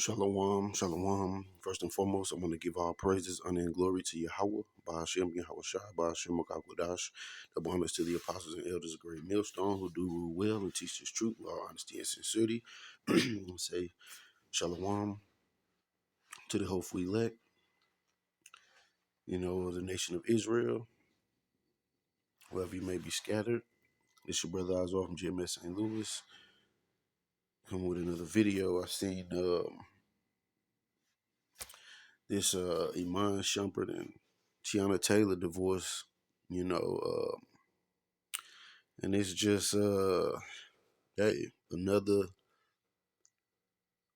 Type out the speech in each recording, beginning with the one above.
Shalom, shalom. First and foremost, I want to give all praises, honor, and glory to Yahweh, Ba'ashem, Yahweh Shai, Ba'ashem, Makakwadash, double honors to the apostles and elders of Great Millstone who do rule well and teach this truth with all honesty and sincerity. Say shalom to the hopeful elect, the nation of Israel, wherever you may be scattered. It's your brother Azor from GMS St. Louis. Come with another video. I seen this Iman Shumpert and Teyana Taylor divorce, and it's just another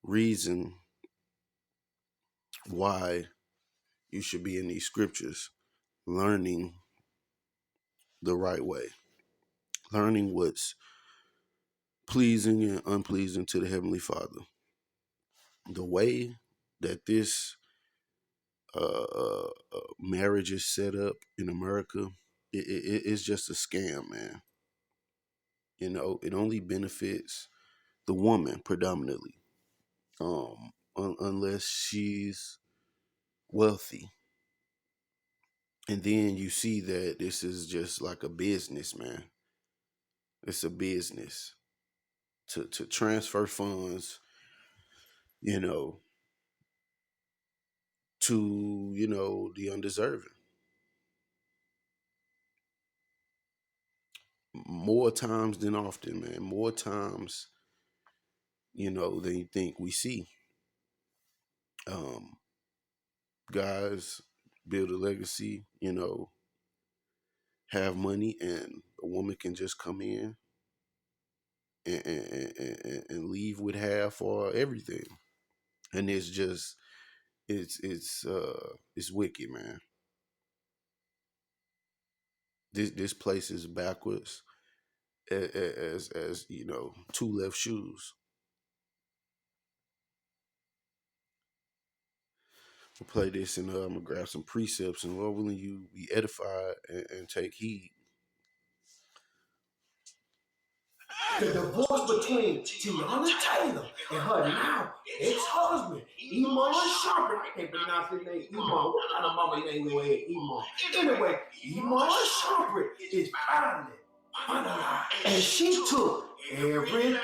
reason why you should be in these scriptures, learning the right way, learning what's pleasing and unpleasing to the Heavenly Father. The way that this marriage is set up in America, it's just a scam, man. It only benefits the woman predominantly, unless she's wealthy. And then you see that this is just like a business, man. It's a business to transfer funds, to, the undeserving. More times than often, man. More times, than you think we see. Guys build a legacy, have money, and a woman can just come in and leave with half or everything. And it's just, it's wicked, man. This place is backwards as two left shoes. We'll play this and I'm gonna grab some precepts, and Lord willing, you be edified and take heed. The divorce between Teyana Taylor and her now ex-husband, Iman Shumpert. I can't pronounce his name, Iman. What kind of mama name you had, Iman? Anyway, Iman Shumpert is finally finalized. And she took everything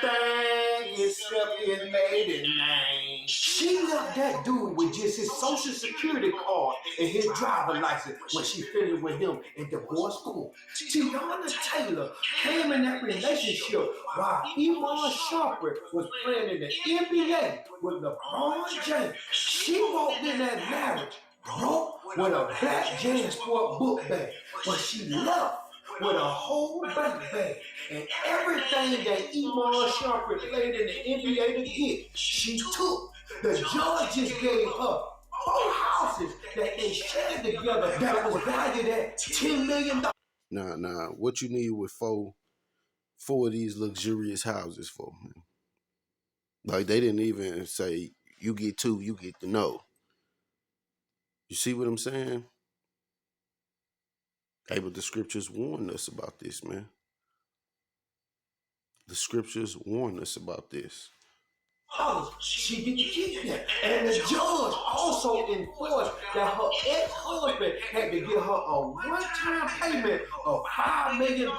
except his maiden name. She left that dude with just his social security card and his driver license when she finished with him in divorce court. Teyana Taylor came in that relationship while Iman Shumpert was playing in the NBA with LeBron James. She walked in that marriage broke with a black JanSport book bag, but she left with a whole bank bag and everything that Iman Shumpert played in the NBA to get, she took. The judge just gave her 4 houses that they shared together that was valued at $10 million. Nah, what you need with four of these luxurious houses for, man? Like, they didn't even say, you get 2, you get to know. You see what I'm saying? Hey, but the scriptures warn us about this, man. The scriptures warn us about this. She didn't keep that. And the judge also enforced that her ex-husband had to give her a one-time payment of $5 million.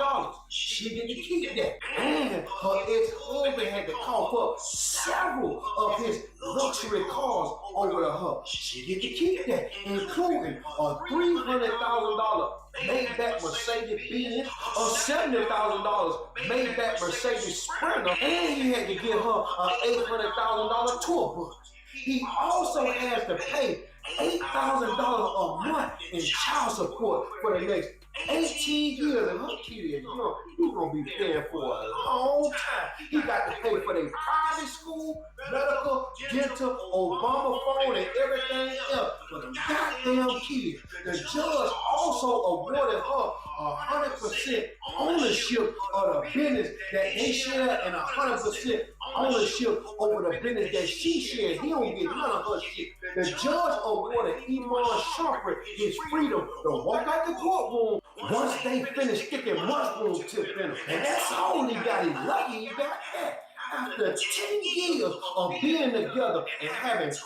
She didn't keep that. And her ex-husband had to cough up several of his luxury cars over to her. She didn't keep that, including a $300,000 Maybach Mercedes-Benz, a $70,000 Maybach Mercedes Sprinter, and he had to give her an $800,000 tour bus. He also has to pay $8,000 a month in child support for the next 18 years, and her kids, you're going to be paying for a long time. He got to pay for their private school, medical, dental, Obama phone, and everything else for them goddamn kids. The judge also awarded her 100% ownership of the business that they share and 100% ownership over the business that she shared. He don't get none of her shit. The judge awarded Iman Shumpert his freedom to walk out the courtroom once they finish sticking mushroom tip in him. And that's all he got. He's lucky he got that. after 10 years of being together and having 2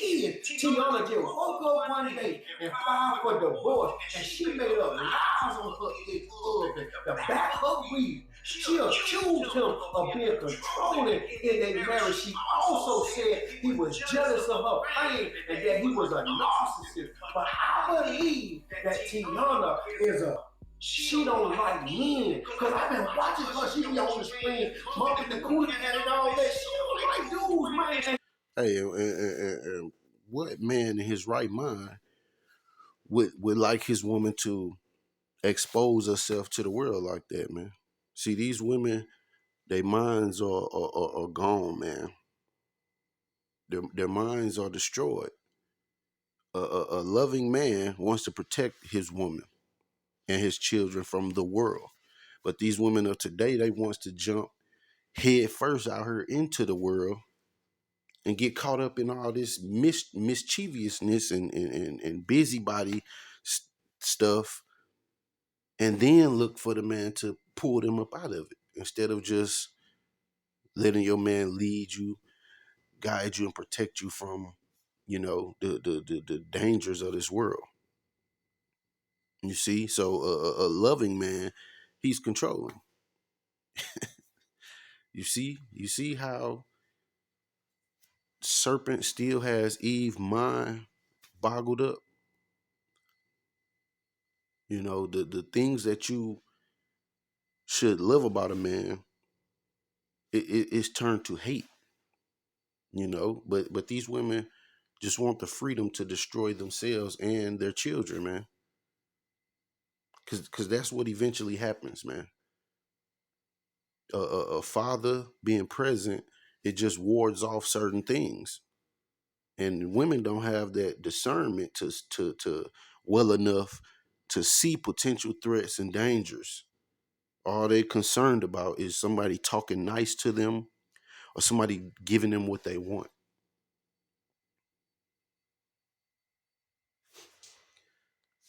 kids, Teyana just woke up one day and filed for divorce, and she made up lies on her ex-husband to back her reason. She accused him of being controlling in their marriage. She also said he was jealous of her fame and that he was a narcissist. But I believe that Teyana is a she don't like men. Cause I've been watching her. She be on the screen, bumping the coolie cat and all that. She don't like dudes, man. Hey, and what man in his right mind would like his woman to expose herself to the world like that, man? See, these women, their minds are gone, man. Their minds are destroyed. A loving man wants to protect his woman and his children from the world. But these women of today, they wants to jump head first out here into the world and get caught up in all this mischievousness and busybody stuff, and then look for the man to pull them up out of it instead of just letting your man lead you, guide you, and protect you from, the dangers of this world. You see, so a loving man, he's controlling. You see how serpent still has Eve mind boggled up. The things that you should love about a man, it's turned to hate. But these women just want the freedom to destroy themselves and their children, man. Because that's what eventually happens, man. A father being present, it just wards off certain things, and women don't have that discernment to well enough to see potential threats and dangers. All they concerned about is somebody talking nice to them or somebody giving them what they want.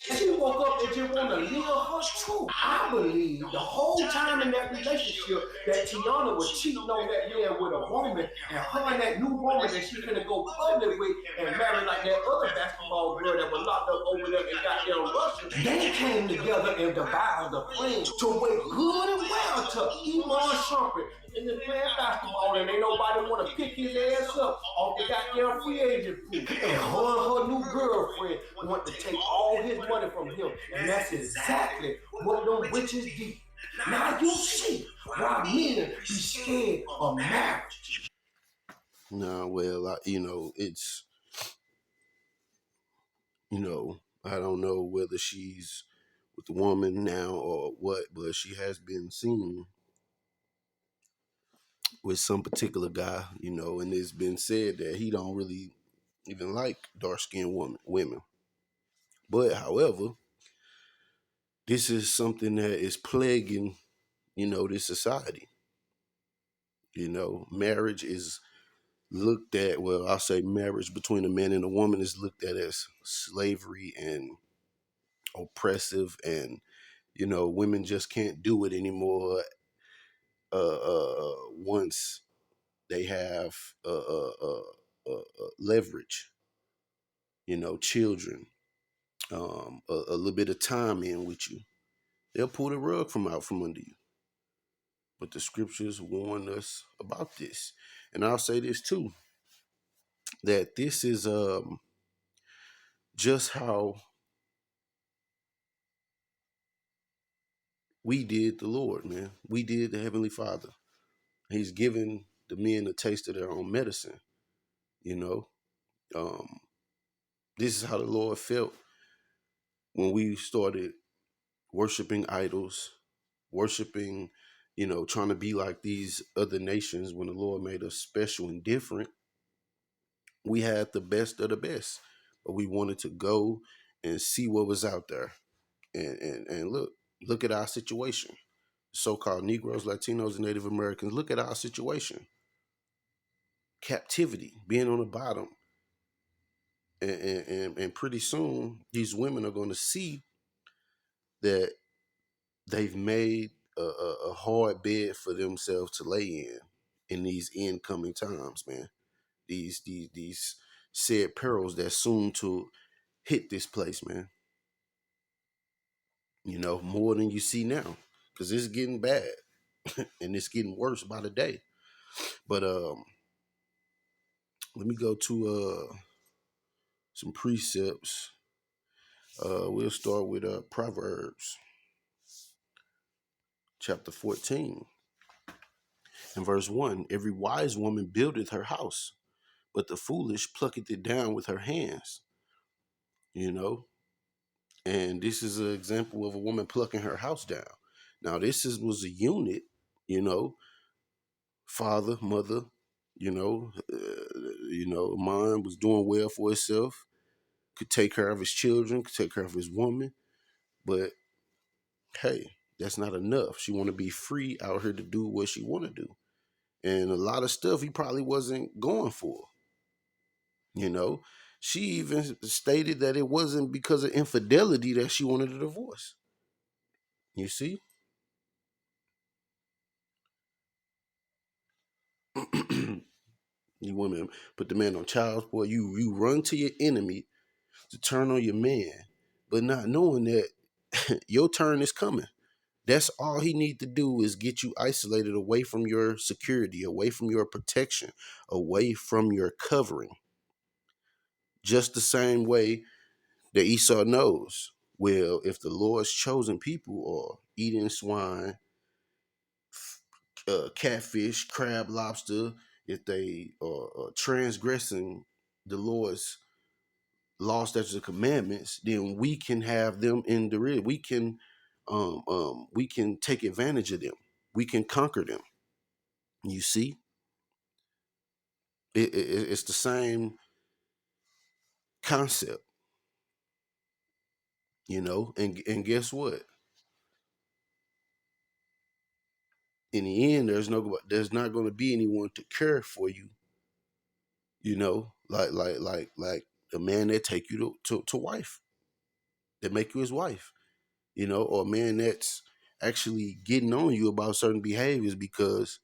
She woke up and just want to live her truth. I believe the whole time in that relationship that Teyana was cheating on that man with a woman, and her and that new woman that she finna go public with and marry like that other basketball girl that was locked up over there in goddamn Russia. They came together and devised a plan to wait good and well to Iman Shumpert and just playing basketball, and ain't nobody want to pick his ass up off the goddamn free agent pool. And her new girlfriend want to take all his money from him, and that's exactly what them witches did. Now you see why men be scared of marriage. Nah, well, it's, I don't know whether she's with the woman now or what, but she has been seen with some particular guy, and it's been said that he don't really even like dark skinned women. But however, this is something that is plaguing, this society. Marriage is looked at, well, I'll say marriage between a man and a woman is looked at as slavery and oppressive, and women just can't do it anymore once they have leverage, children, a little bit of time in with you, they'll pull the rug from out from under you. But the scriptures warn us about this. And I'll say this too, that this is just how we did the Lord, man. We did the Heavenly Father. He's given the men a taste of their own medicine, you know. Um, this is how the Lord felt when we started worshiping idols, worshiping, trying to be like these other nations. When the Lord made us special and different, we had the best of the best, but we wanted to go and see what was out there. And look at our situation. So-called Negroes, Latinos, and Native Americans, look at our situation. Captivity, being on the bottom. And pretty soon, these women are going to see that they've made a hard bed for themselves to lay in. in these incoming times, man. These said perils that soon to hit this place, man. You know, more than you see now, because it's getting bad and it's getting worse by the day. But let me go to some precepts. We'll start with Proverbs chapter 14 and verse 1. Every wise woman buildeth her house, but the foolish plucketh it down with her hands. You know, and this is an example of a woman plucking her house down. Now, was a unit, you know, father, mother, Iman was doing well for himself, could take care of his children, could take care of his woman, but hey, that's not enough. She want to be free out here to do what she want to do, and a lot of stuff he probably wasn't going for. You know, she even stated that it wasn't because of infidelity that she wanted a divorce. You see, you want to put the man on child support. You run to your enemy to turn on your man, but not knowing that your turn is coming. That's all he need to do is get you isolated away from your security, away from your protection, away from your covering. Just the same way that Esau knows. Well, if the Lord's chosen people are eating swine, catfish, crab, lobster, if they are transgressing the Lord's law, statutes, and commandments, then we can have them in the rear. We can take advantage of them. We can conquer them. You see, it's the same concept, you know. And guess what? In the end, there's not going to be anyone to care for you. You know, like a man that take you to wife, that make you his wife. You know, or a man that's actually getting on you about certain behaviors because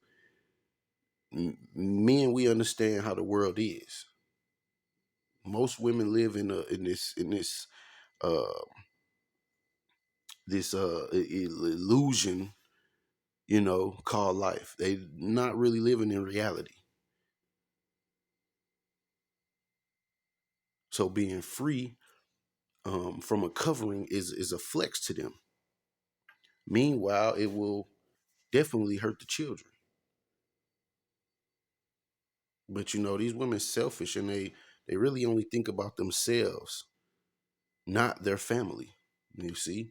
men, we understand how the world is. Most women live uh illusion, you know, called life. They not really living in reality. So being free from a covering is a flex to them. Meanwhile, it will definitely hurt the children. But you know, these women selfish, and they really only think about themselves, not their family. You see,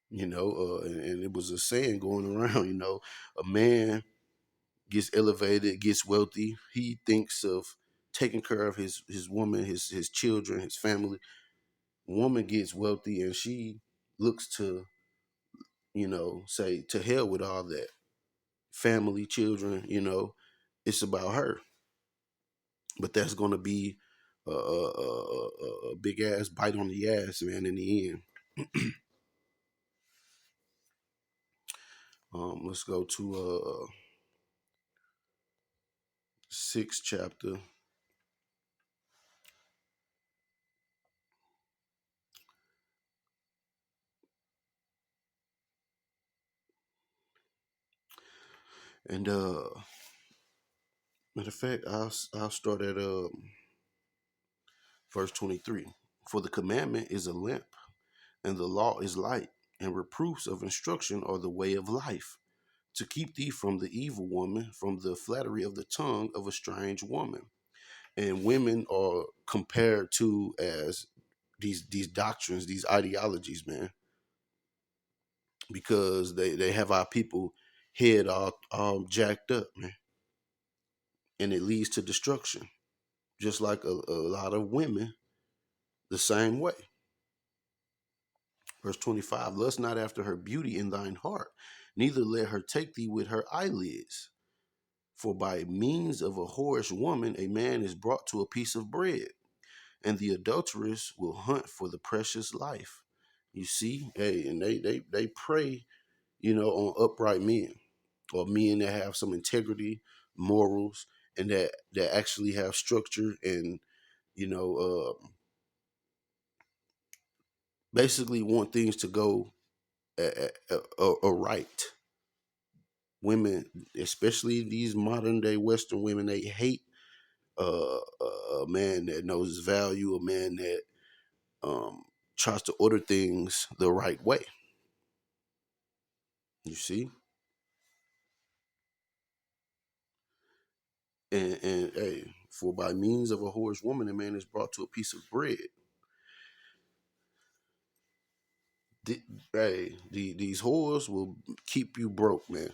you know, and it was a saying going around. You know, a man gets elevated, gets wealthy. He thinks of taking care of his woman, his children, his family. Woman gets wealthy, and she looks to, you know, say to hell with all that family, children. You know, it's about her. But that's going to be a big ass bite on the ass, man. In the end, let's go to sixth chapter. And matter of fact, I'll start at verse 23. For the commandment is a lamp, and the law is light, and reproofs of instruction are the way of life, to keep thee from the evil woman, from the flattery of the tongue of a strange woman. And women are compared to as these doctrines, these ideologies, man, because they have our people head all jacked up, man, and it leads to destruction. Just like a lot of women, the same way. Verse 25, lust not after her beauty in thine heart, neither let her take thee with her eyelids. For by means of a whorish woman, a man is brought to a piece of bread, and the adulteress will hunt for the precious life. You see, hey, and they pray, you know, on upright men. or men that have some integrity, morals, and that actually have structure and you know basically want things to go right. Women, especially these modern day Western women, they hate a man that knows his value, a man that um, tries to order things the right way. You see, and hey, for by means of a whorish woman, a man is brought to a piece of bread. Hey, these whores will keep you broke, man.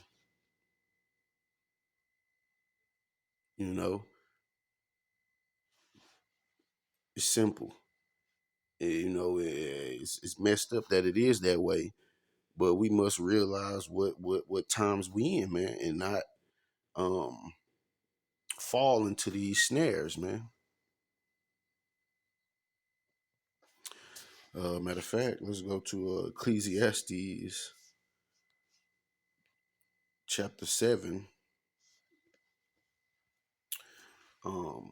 You know, it's simple. You know, it's messed up that it is that way, but we must realize what times we in, man, and not um fall into these snares, man. Matter of fact, let's go to Ecclesiastes chapter 7. Um,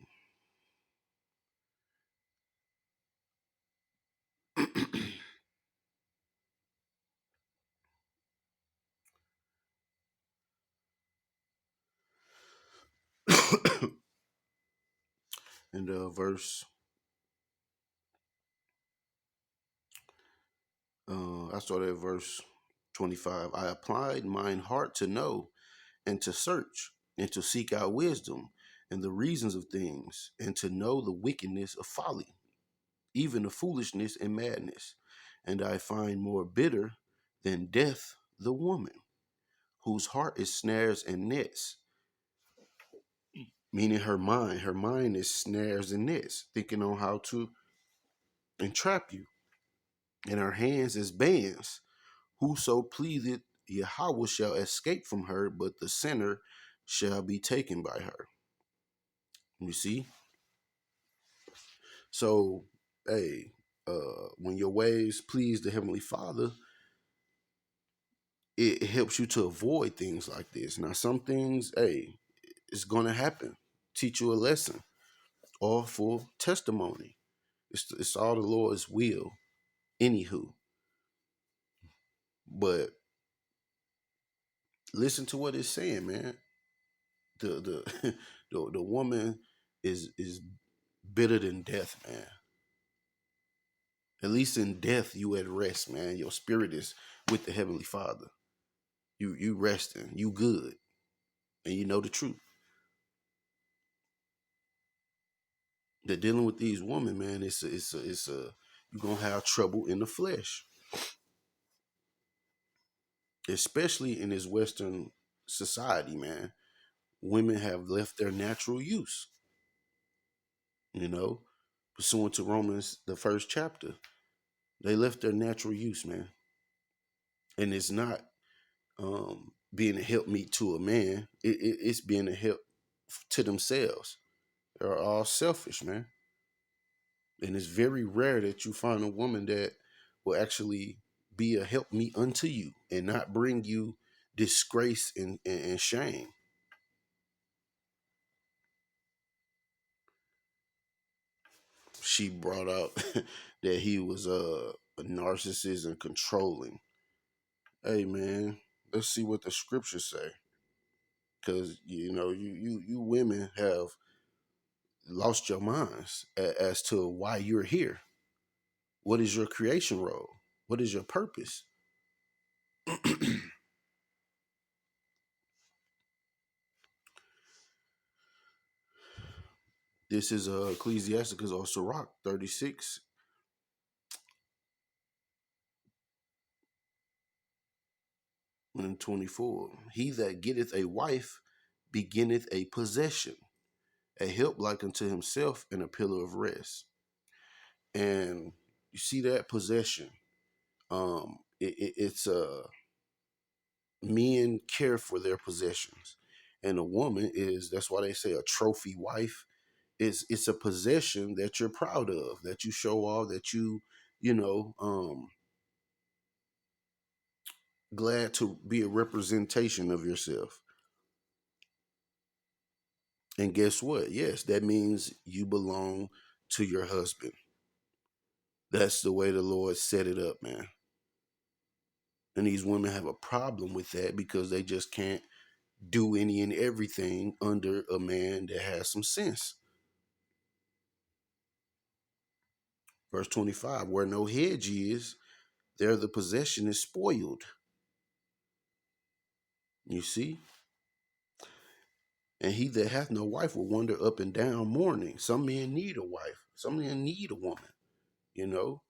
and verse, I started at verse 25. I applied mine heart to know and to search and to seek out wisdom and the reasons of things and to know the wickedness of folly, even the foolishness and madness. And I find more bitter than death the woman, whose heart is snares and nets, meaning her mind. Her mind is snares and nets, thinking on how to entrap you. And her hands is bands. Whoso pleaseth Yahweh shall escape from her, but the sinner shall be taken by her. You see? So, hey, when your ways please the Heavenly Father, it helps you to avoid things like this. Now, some things, hey, it's going to happen. Teach you a lesson or for testimony. It's all the Lord's will, anywho. But listen to what it's saying, man. The the woman is bitter than death, man. At least in death, you at rest, man. Your spirit is with the Heavenly Father. You resting, you good, and you know the truth. That dealing with these women, man, it's a you're gonna have trouble in the flesh, especially in this Western society, man. Women have left their natural use, you know, pursuant to Romans, the first chapter. They left their natural use, man, and it's not being a helpmeet to a man. It's being a help to themselves. They're all selfish, man. And it's very rare that you find a woman that will actually be a helpmeet unto you and not bring you disgrace and shame. She brought out that he was a narcissist and controlling. Hey, man, let's see what the scriptures say. Because, you know, you women have lost your minds as to why you're here. What is your creation role? What is your purpose? This is Ecclesiasticus or Sirach 36 and 24. He that getteth a wife beginneth a possession, a help like unto himself, and a pillar of rest. And you see that possession. It's men care for their possessions, and a woman is, that's why they say a trophy wife. It's a possession that you're proud of, that you show off, that you know glad to be a representation of yourself. And guess what? Yes, that means you belong to your husband. That's the way the Lord set it up, man. And these women have a problem with that because they just can't do any and everything under a man that has some sense. Verse 25, where no hedge is, there the possession is spoiled. You see? And he that hath no wife will wander up and down mourning. Some men need a wife. Some men need a woman, you know.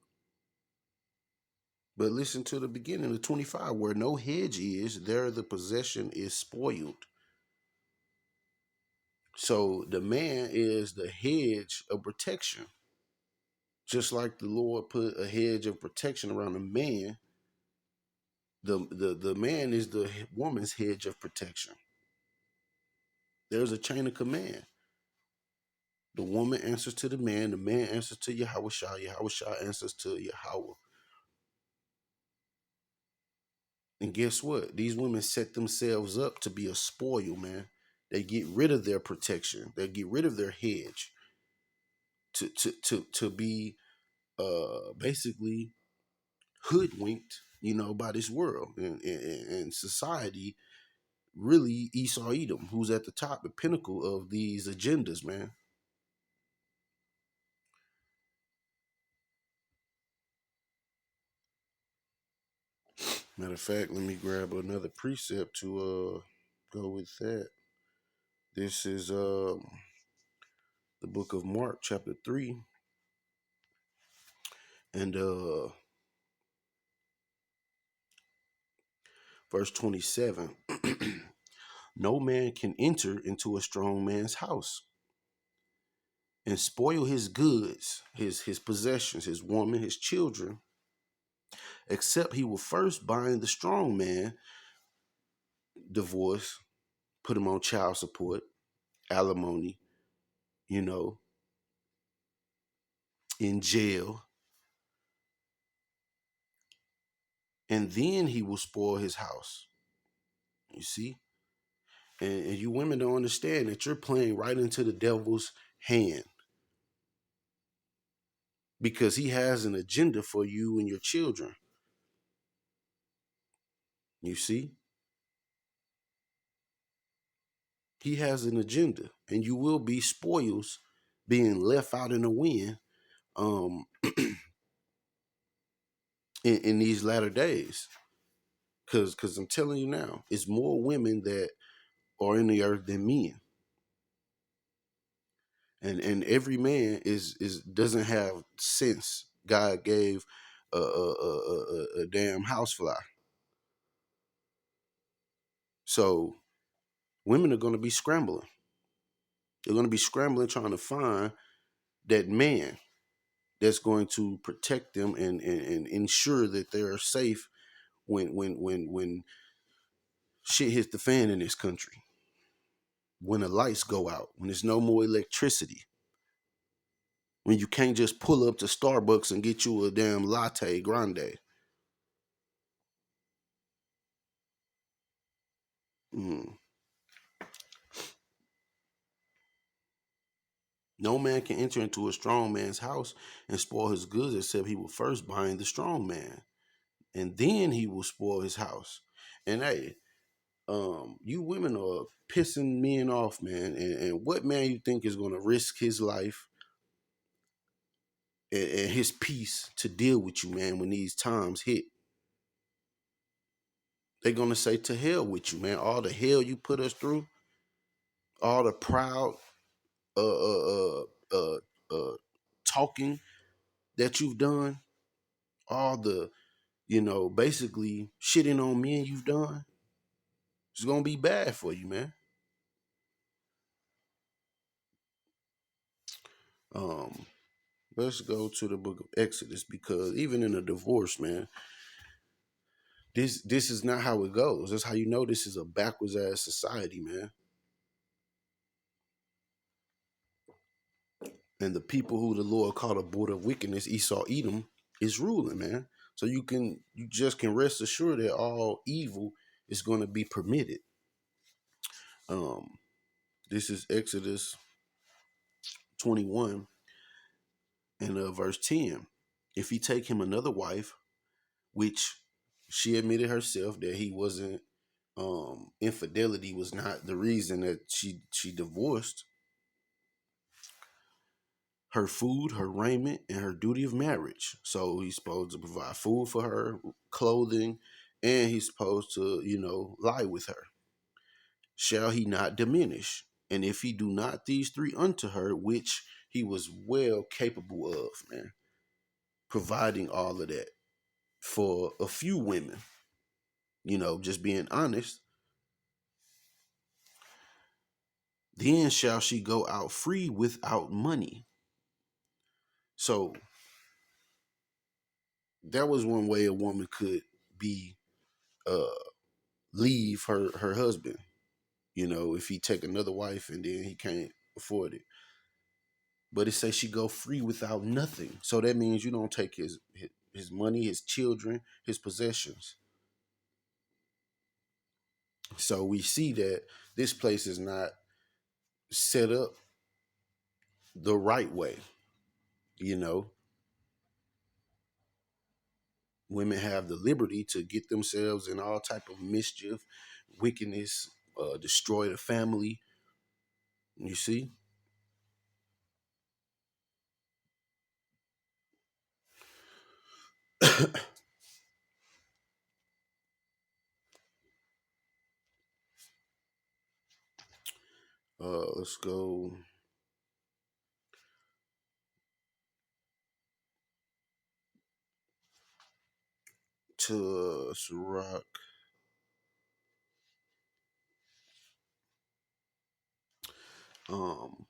But listen to the beginning of 25. Where no hedge is, there the possession is spoiled. So the man is the hedge of protection. Just like the Lord put a hedge of protection around the man, the man is the woman's hedge of protection. There's a chain of command. The woman answers to the man answers to Yahweh Shah answers to Yahweh. And guess what? These women set themselves up to be a spoil, man. They get rid of their protection. They get rid of their hedge to be basically hoodwinked, by this world and society. Really, Esau Edom, who's at the top, the pinnacle of these agendas, man. Matter of fact, let me grab another precept to go with that. This is the book of Mark, chapter 3, and verse 27. No man can enter into a strong man's house and spoil his goods, his possessions, his woman, his children, except he will first bind the strong man, divorce, put him on child support, alimony, you know, in jail, and then he will spoil his house. You see? And you women don't understand that you're playing right into the devil's hand because he has an agenda for you and your children. You see? He has an agenda, and you will be spoils being left out in the wind um, in these latter days. Because I'm telling you now, it's more women that are in the earth than men. And every man is doesn't have sense. God gave a damn housefly. So women are going to be scrambling. They're going to be scrambling trying to find that man that's going to protect them and ensure that they're safe when shit hits the fan in this country. When the lights go out, when there's no more electricity, when you can't just pull up to Starbucks and get you a damn latte grande. Mm. No man can enter into a strong man's house and spoil his goods except he will first bind the strong man, and then he will spoil his house. And hey, you women are pissing men off, man. And what man you think is going to risk his life and his peace to deal with you, man, when these times hit? They're going to say, to hell with you, man. All the hell you put us through, all the proud uh, uh, uh, uh, talking that you've done, all the, basically shitting on men you've done, it's going to be bad for you, man. Um, let's go to the book of Exodus, because even in a divorce, man, this is not how it goes. That's how you know this is a backwards ass society, man. And the people who the Lord called a border of wickedness, Esau Edom, is ruling, man. So you just can rest assured that all evil is going to be permitted. Um, this is Exodus 21 and verse 10. If he take him another wife, which she admitted herself that he wasn't, infidelity was not the reason that she divorced, her food, her raiment, and her duty of marriage. So he's supposed to provide food for her, clothing, and he's supposed to, lie with her. Shall he not diminish? And if he do not these three unto her, which he was well capable of, man, providing all of that for a few women, just being honest, then shall she go out free without money. So that was one way a woman could be uh leave her husband, if he take another wife and then he can't afford it. But it says she go free without nothing. So that means you don't take his money, his children, his possessions. So we see that this place is not set up the right way. You know, women have the liberty to get themselves in all type of mischief, wickedness, destroy the family. You see, let's go to Sirach. Um,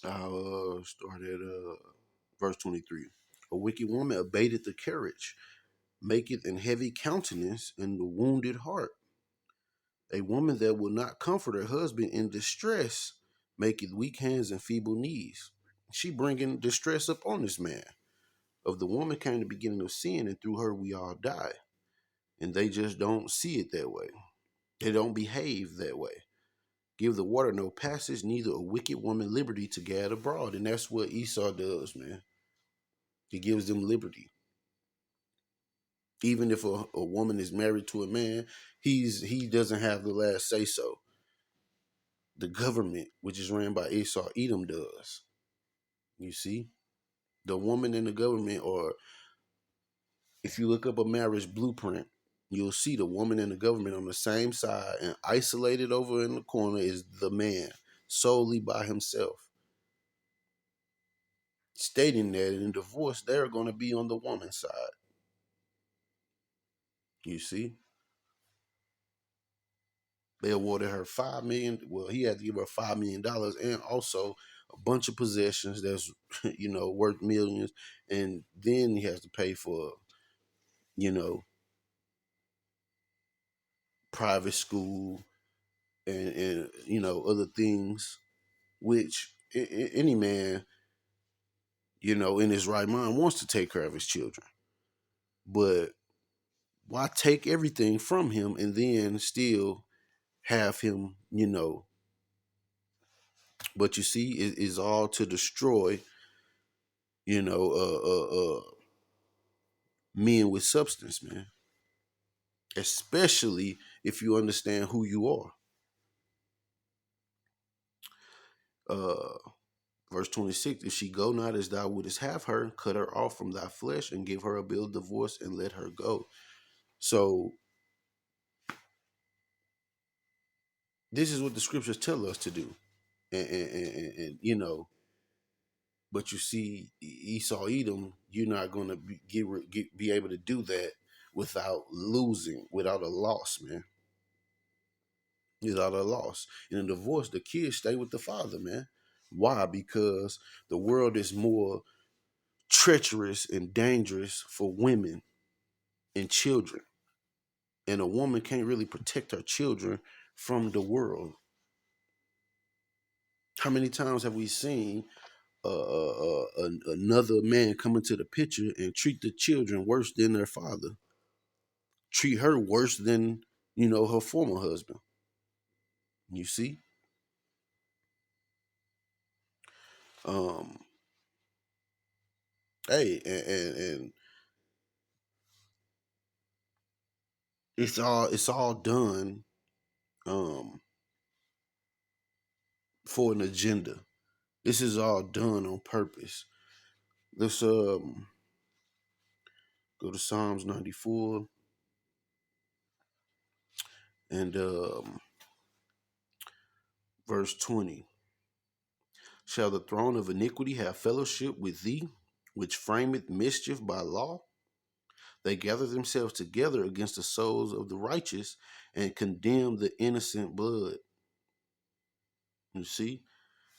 I'll start at verse 23. A wicked woman abated the courage, maketh an heavy countenance and the wounded heart. A woman that will not comfort her husband in distress maketh weak hands and feeble knees. She bringing distress upon this man. Of the woman came the beginning of sin, and through her we all die. And they just don't see it that way. They don't behave that way. Give the water no passage, neither a wicked woman liberty to gad abroad. And that's what Esau does, man. He gives them liberty. Even if a woman is married to a man, he doesn't have the last say so. The government, which is ran by Esau Edom, does. You see? The woman in the government, or if you look up a marriage blueprint, you'll see the woman and the government on the same side, and isolated over in the corner is the man, solely by himself. Stating that in divorce, they're going to be on the woman's side. You see? They awarded her $5 million. Well, he had to give her $5 million and also a bunch of possessions that's worth millions, and then he has to pay for you know private school and other things, which any man in his right mind wants to take care of his children, but why take everything from him and then still have him, but you see, it is all to destroy, you know, men with substance, man. Especially if you understand who you are. Uh, Verse 26, if she go not as thou wouldest have her, cut her off from thy flesh and give her a bill of divorce and let her go. So this is what the scriptures tell us to do. And but you see, Esau Edom, you're not going to be able to do that without losing, without a loss, man. Without a loss. In a divorce, the kids stay with the father, man. Why? Because the world is more treacherous and dangerous for women and children. And a woman can't really protect her children from the world. How many times have we seen another man come into the picture and treat the children worse than their father, treat her worse than her former husband? You see, um, hey, and it's all done um, for an agenda. This is all done on purpose. Let's go to Psalms 94 and verse 20. Shall the throne of iniquity have fellowship with thee, which frameth mischief by law? They gather themselves together against the souls of the righteous and condemn the innocent blood. You see?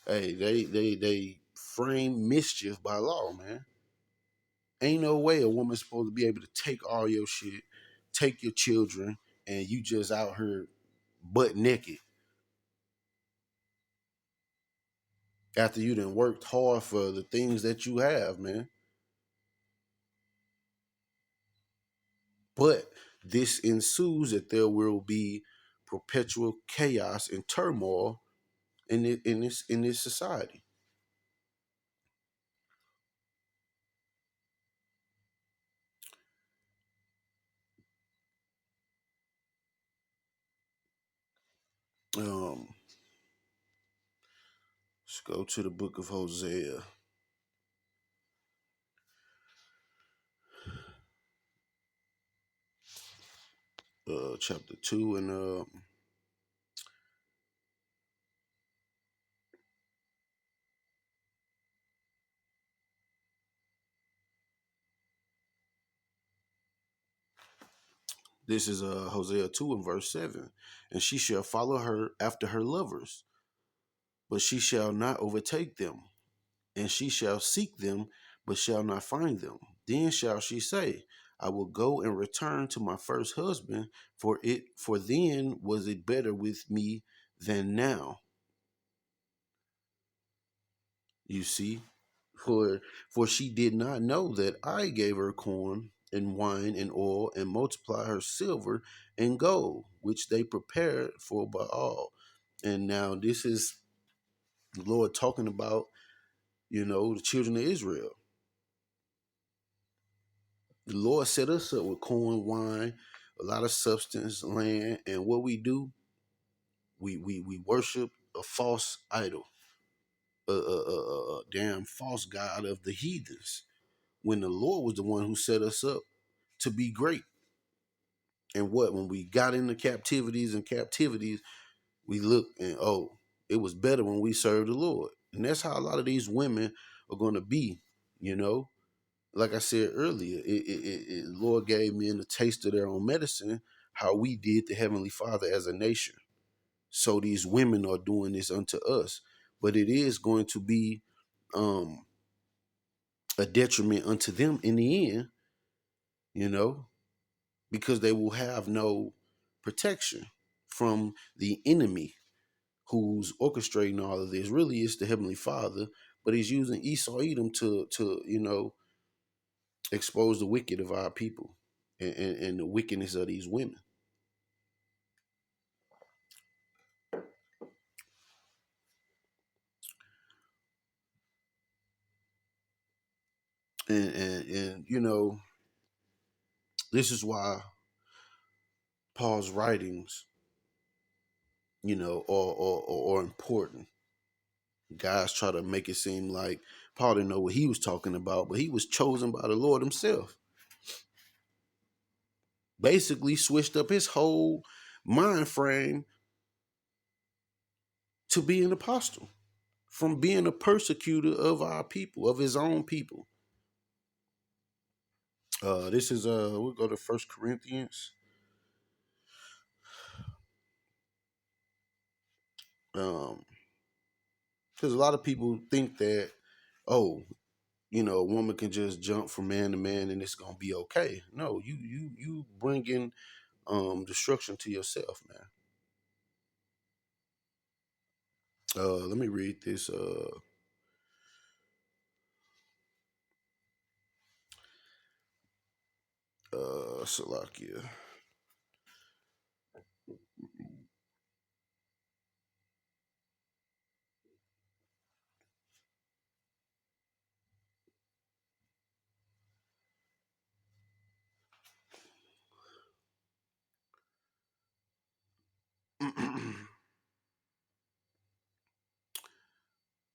Hey, they frame mischief by law, man. Ain't no way a woman's supposed to be able to take all your shit, take your children, and you just out here butt naked after you done worked hard for the things that you have, man. But this ensues that there will be perpetual chaos and turmoil in this society. Um, let's go to the book of Hosea, chapter 2, and this is Hosea 2 and verse 7. And she shall follow her after her lovers, but she shall not overtake them. And she shall seek them, but shall not find them. Then shall she say, I will go and return to my first husband, for then was it better with me than now. You see, for she did not know that I gave her corn and wine and oil and multiply her silver and gold, which they prepared for Baal. And now this is the Lord talking about, the children of Israel. The Lord set us up with corn, wine, a lot of substance, land, and what we do, we worship a false idol, a damn false god of the heathens. When the Lord was the one who set us up to be great. And when we got into captivities, we looked and it was better when we served the Lord. And that's how a lot of these women are going to be, you know. Like I said earlier, Lord gave men a taste of their own medicine, how we did the Heavenly Father as a nation. So these women are doing this unto us. But it is going to be um, a detriment unto them in the end, you know, because they will have no protection from the enemy who's orchestrating all of this. Really, it's the Heavenly Father, but he's using Esau Edom to expose the wicked of our people and the wickedness of these women. And this is why Paul's writings, are important. Guys try to make it seem like Paul didn't know what he was talking about, but he was chosen by the Lord himself. Basically switched up his whole mind frame to be an apostle, from being a persecutor of our people, of his own people. This is we'll go to First Corinthians. Because a lot of people think that, oh, a woman can just jump from man to man and it's gonna be okay. No, you bringing destruction to yourself, man. Let me read this. Salakia.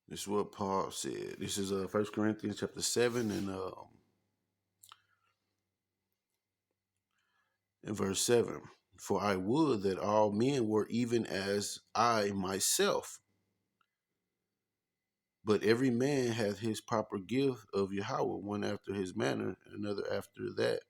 This is what Paul said. This is 1 Corinthians chapter 7 and in verse 7. For I would that all men were even as I myself, but every man hath his proper gift of Yahweh, one after his manner, and another after that.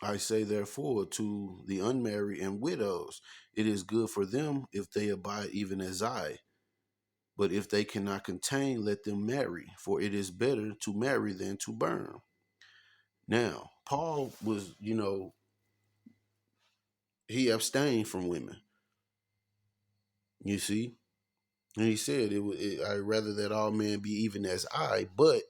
I say therefore to the unmarried and widows, it is good for them if they abide even as I. But if they cannot contain, let them marry, for it is better to marry than to burn. Now, Paul was, he abstained from women. You see, and he said, I rather that all men be even as I, but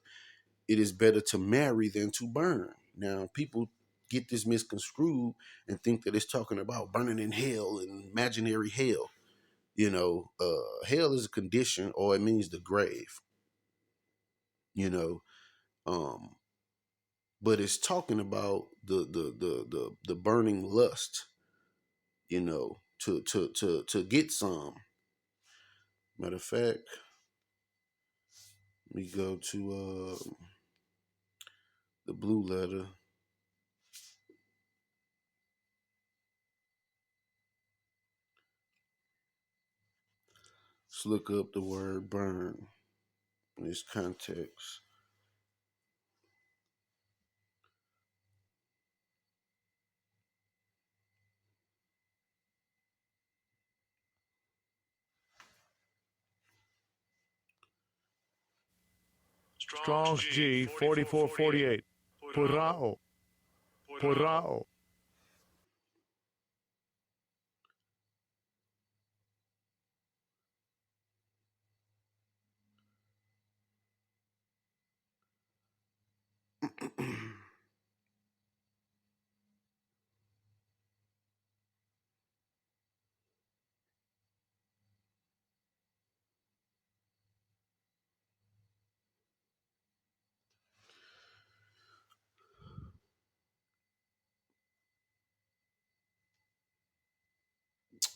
it is better to marry than to burn. Now, people get this misconstrued and think that it's talking about burning in hell and imaginary hell. Hell is a condition, or it means the grave. You know, um, but it's talking about the burning lust. To get some. Matter of fact, we go to the blue letter. Let's look up the word burn in its context. Strong's G 4448. Purao. Purao.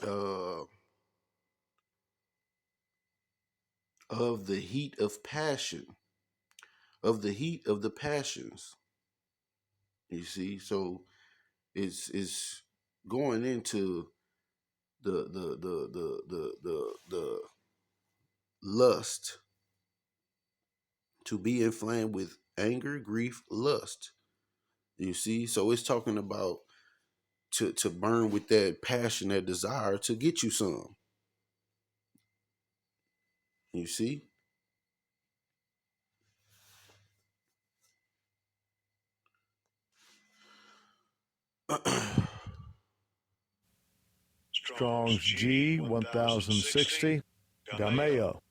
uh, of the heat of passion, of the heat of the passions. You see, so it's going into the lust, to be inflamed with anger, grief, lust. You see, so it's talking about to burn with that passion, that desire to get you some. You see. Strong's G 1060. Gameo.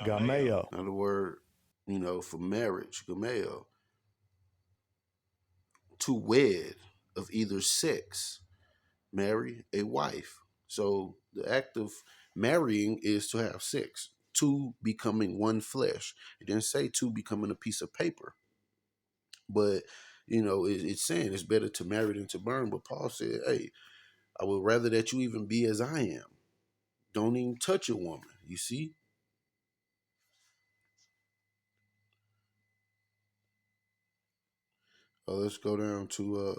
Gameo. Another word, for marriage, gameo, to wed of either sex, marry a wife. So the act of marrying is to have sex, two becoming one flesh. It didn't say two becoming a piece of paper, but it's saying it's better to marry than to burn. But Paul said, hey, I would rather that you even be as I am. Don't even touch a woman. You see? Let's go down to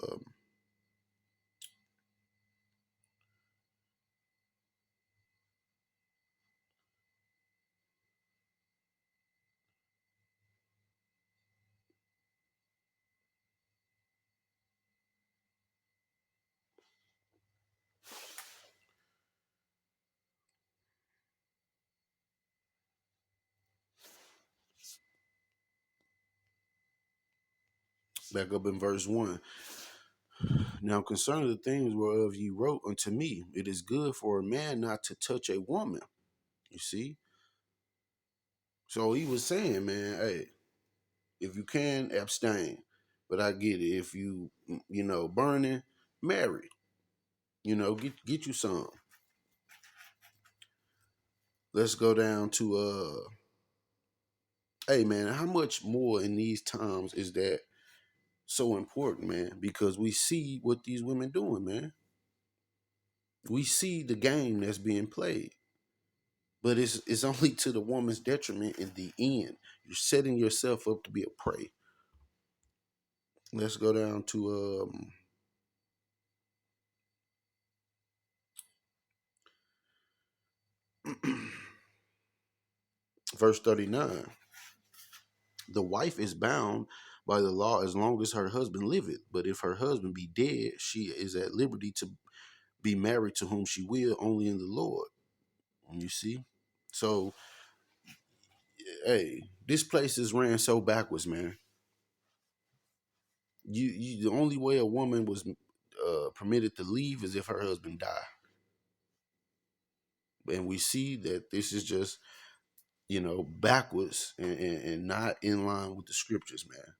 back up in verse 1. Now concerning the things whereof ye wrote unto me, it is good for a man not to touch a woman. You see? So he was saying, man, hey, if you can, abstain. But I get it. If you, burning, marry. Get you some. Let's go down to hey man, how much more in these times is that so important, man? Because we see what these women doing, man. We see the game that's being played. But it's only to the woman's detriment in the end. You're setting yourself up to be a prey. Let's go down to verse 39. The wife is bound by the law as long as her husband liveth. But if her husband be dead, she is at liberty to be married to whom she will, only in the Lord. You see? So, hey, this place is ran so backwards, man. The only way a woman was permitted to leave is if her husband died. And we see that this is just, backwards and not in line with the scriptures, man.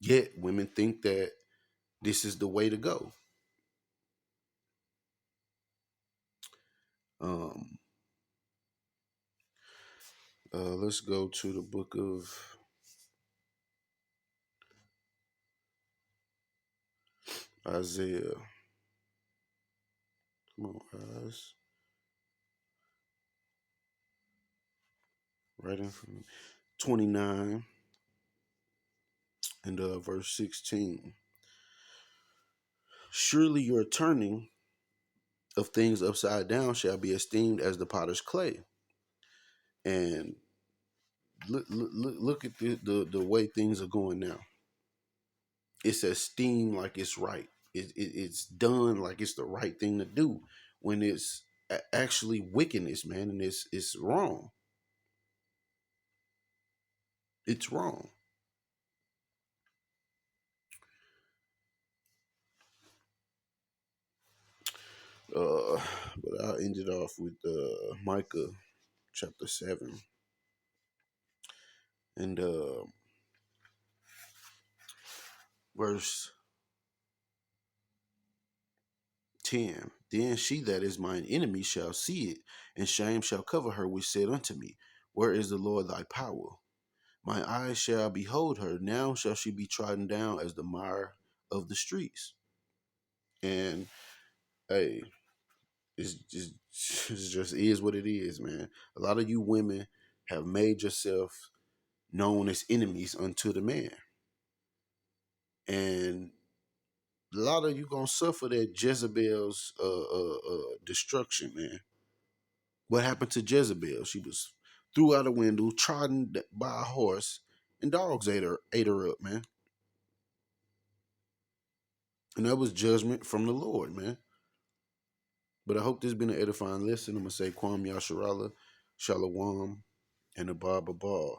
Yet women think that this is the way to go. Um, let's go to the book of Isaiah. Come on, guys. Right in from 29 and verse 16. Surely your turning of things upside down shall be esteemed as the potter's clay. And look at the way things are going now. It's esteemed like it's right. It's done like it's the right thing to do when it's actually wickedness, man, and it's wrong. It's wrong. But I'll end it off with Micah chapter 7 and verse 10. Then she that is mine enemy shall see it, and shame shall cover her which said unto me, where is the Lord thy power? My eyes shall behold her, now shall she be trodden down as the mire of the streets. And hey, it just is what it is, man. A lot of you women have made yourself known as enemies unto the man. And a lot of you gonna suffer that Jezebel's destruction, man. What happened to Jezebel? She was threw out a window, trodden by a horse, and dogs ate her up, man. And that was judgment from the Lord, man. But I hope this has been an edifying lesson. I'm gonna say Kwam Yasharala, Shalom, and Abba Ball.